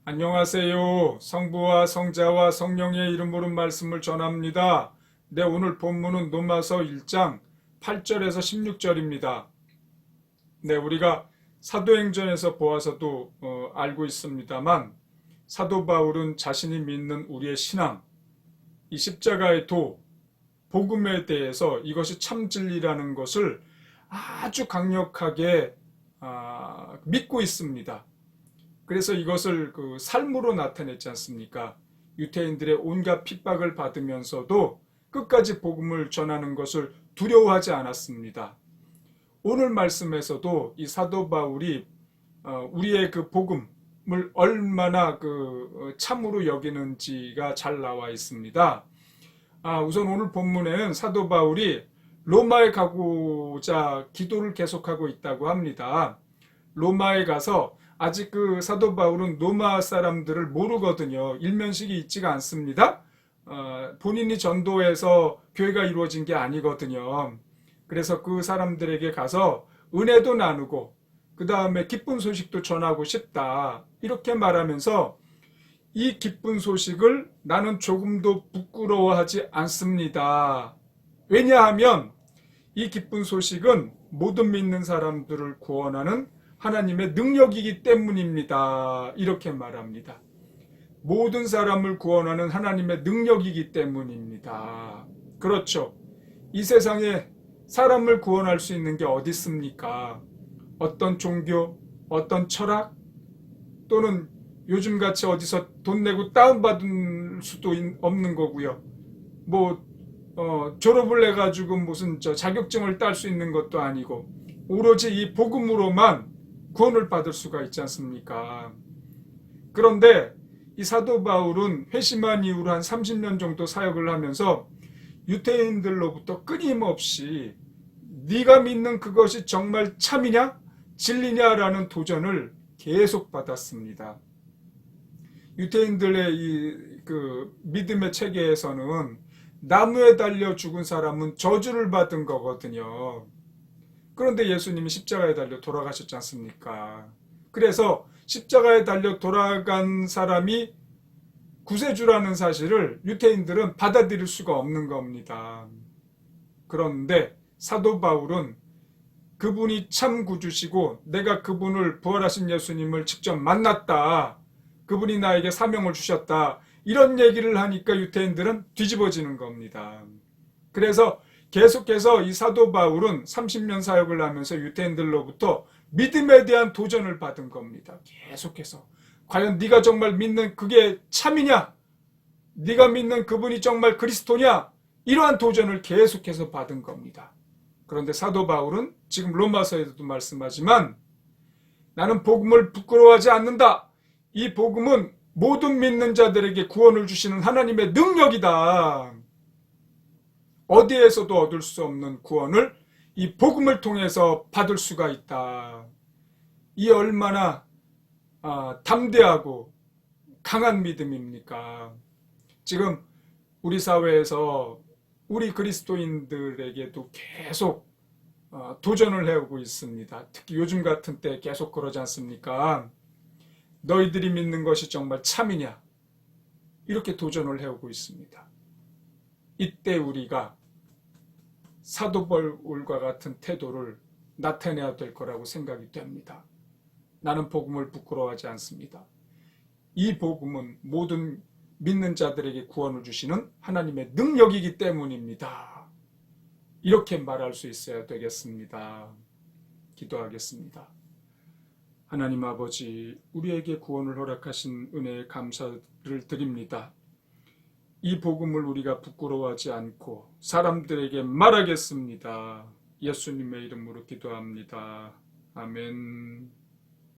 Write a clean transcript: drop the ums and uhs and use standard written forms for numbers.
안녕하세요. 성부와 성자와 성령의 이름으로 말씀을 전합니다. 네, 오늘 본문은 로마서 1장 8절에서 16절입니다. 네, 우리가 사도행전에서 보아서도 알고 있습니다만 사도 바울은 자신이 믿는 우리의 신앙, 이 십자가의 도, 복음에 대해서 이것이 참 진리라는 것을 아주 강력하게 믿고 있습니다. 그래서 이것을 그 삶으로 나타냈지 않습니까? 유대인들의 온갖 핍박을 받으면서도 끝까지 복음을 전하는 것을 두려워하지 않았습니다. 오늘 말씀에서도 이 사도 바울이 우리의 그 복음을 얼마나 참으로 여기는지가 잘 나와 있습니다. 우선 오늘 본문에는 사도 바울이 로마에 가고자 기도를 계속하고 있다고 합니다. 로마에 가서 아직 그 사도 바울은 로마 사람들을 모르거든요. 일면식이 있지가 않습니다. 본인이 전도해서 교회가 이루어진 게 아니거든요. 그래서 그 사람들에게 가서 은혜도 나누고 그 다음에 기쁜 소식도 전하고 싶다. 이렇게 말하면서 이 기쁜 소식을 나는 조금도 부끄러워하지 않습니다. 왜냐하면 이 기쁜 소식은 모든 믿는 사람들을 구원하는 하나님의 능력이기 때문입니다. 이렇게 말합니다. 모든 사람을 구원하는 하나님의 능력이기 때문입니다. 그렇죠. 이 세상에 사람을 구원할 수 있는 게 어디 있습니까? 어떤 종교, 어떤 철학, 또는 요즘같이 어디서 돈 내고 다운받을 수도 없는 거고요. 졸업을 해가지고 무슨 자격증을 딸 수 있는 것도 아니고 오로지 이 복음으로만 구원을 받을 수가 있지 않습니까? 그런데 이 사도 바울은 회심한 이후로 한 30년 정도 사역을 하면서 유대인들로부터 끊임없이 네가 믿는 그것이 정말 참이냐? 진리냐라는 도전을 계속 받았습니다. 유대인들의 믿음의 체계에서는 나무에 달려 죽은 사람은 저주를 받은 거거든요. 그런데 예수님이 십자가에 달려 돌아가셨지 않습니까? 그래서 십자가에 달려 돌아간 사람이 구세주라는 사실을 유대인들은 받아들일 수가 없는 겁니다. 그런데 사도 바울은 그분이 참 구주시고 내가 그분을 부활하신 예수님을 직접 만났다. 그분이 나에게 사명을 주셨다. 이런 얘기를 하니까 유대인들은 뒤집어지는 겁니다. 그래서 계속해서 이 사도 바울은 30년 사역을 하면서 유대인들로부터 믿음에 대한 도전을 받은 겁니다. 계속해서. 과연 네가 정말 믿는 그게 참이냐? 네가 믿는 그분이 정말 그리스도냐? 이러한 도전을 계속해서 받은 겁니다. 그런데 사도 바울은 지금 로마서에서도 말씀하지만 나는 복음을 부끄러워하지 않는다. 이 복음은 모든 믿는 자들에게 구원을 주시는 하나님의 능력이다. 어디에서도 얻을 수 없는 구원을 이 복음을 통해서 받을 수가 있다. 이 얼마나 담대하고 강한 믿음입니까? 지금 우리 사회에서 우리 그리스도인들에게도 계속 도전을 해오고 있습니다. 특히 요즘 같은 때 계속 그러지 않습니까? 너희들이 믿는 것이 정말 참이냐? 이렇게 도전을 해오고 있습니다. 이때 우리가 사도 바울과 같은 태도를 나타내야 될 거라고 생각이 됩니다. 나는 복음을 부끄러워하지 않습니다. 이 복음은 모든 믿는 자들에게 구원을 주시는 하나님의 능력이기 때문입니다. 이렇게 말할 수 있어야 되겠습니다. 기도하겠습니다. 하나님 아버지, 우리에게 구원을 허락하신 은혜에 감사를 드립니다. 이 복음을 우리가 부끄러워하지 않고 사람들에게 말하겠습니다. 예수님의 이름으로 기도합니다. 아멘.